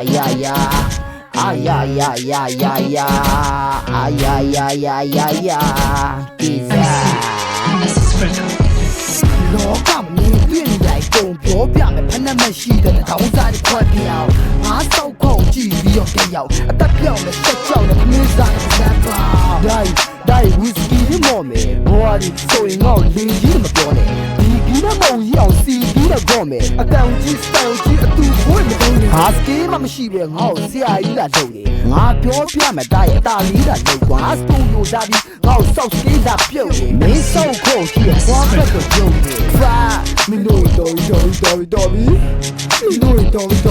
yeah yeah yeah ah yeah yeah yeah yeah yeah ah yeah yeah yeah yeah yeah This is Fred. လောကမနေပြည့်လိုက်ကုန်ပြောပြမယ်ဖနှက်မရှိတဲ့တောင်းစားတွေခွက်ပြောင်းငါစောက်ခုံကြည့်ပြီးတော့ကြရောက်အသက်ပြောင်းနဲ့ဆက်ကြောက်နဲ့ခမင်းစားနဲ့စမ်းပါဒိုင်ဝီစကီမော်မေဘော်ဒီဆိုရင်ငေါ့လင်းကြီးမပြောနဲ့ဒီနဲ့မောင်ကြီးအောင်စီပြီးတော့ကောမယ်အကောင်ကြီးစတိုင်ကြီးအတူဘွေးမတုံးနဲ့ဟာစကေးမှမရှိပဲငါ့ကိုဆရာကြီးလာထုတ်တယ်ငါပြောပြမယ်တာရဲ့အတာလေးလာထုတ်ကွာစတူဒီယိုဒါပြီးငါ့ကိုစောက်စကေးလာပြုတ်တယ်မင်းစောက်ခုံကြည့်ကွာဖက်ကိုပြုတ်တယ်ဖာမင်းတို့တော်ပြီမင်းတို့တော်ပြီမင်းတို့တော်ပြီ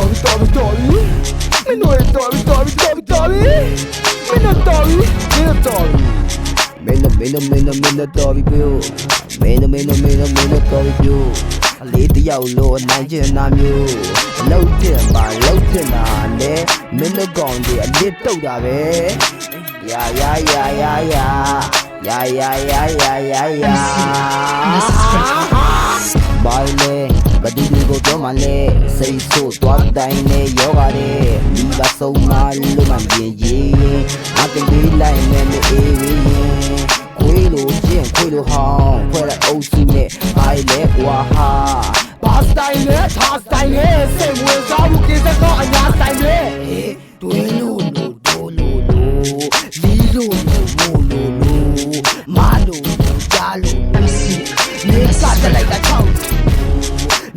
မင်းတို့တော်ပြီပြောမင်းတော်ပြီအလေးတယောက်လို့နိုင်ချင်တာမျိုးလှုပ်တင်ပါလှုပ်တင်တာနဲ့မင်းတို့ကောင်တွေအလစ်တုတ်တာပဲယာယာယာယာယာယာယာယာယာယာယာဘိုင်လေဘဒီဒီကိုတော့မလဲစိတ်ဆိုးသွားတိုင်းနဲ့ယောဂတဲ့ဒီကဆုံးမလို့မှရင်ရင်အတင်လေးလိုက်နဲ့အေးရင်ခွေးလို့ကျင့်ခွေးလို့ဟောင်းဖွဲ့လိုက်အုပ်စုနဲ့ဘိုင်လေကွာဟာဘာစတိုင်လဲထားစတိုင်လဲစိတ်ဝင်စားမှုကိစ္စတော့အညာစတိုင်လဲတွဲလို့ဒိုလို့လီလို့မို့လို့မာလို့ကြားလို့နေစားတလိုက်တာချောင်း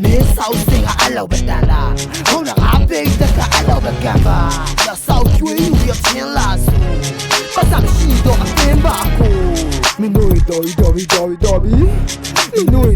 နေဆောက်စင်ကအလောက်ပဲတန်တာဟုတ်လားငါပိတ်တကအလောက်ပဲကံပါလာဆောက်ကျွေးယူရချင်းလာဆိုပတ်စံရှိတော့အင်းပါကိုမင်းတို့တော်ပြီမင်းတို့တော်ပြီမင်းတို့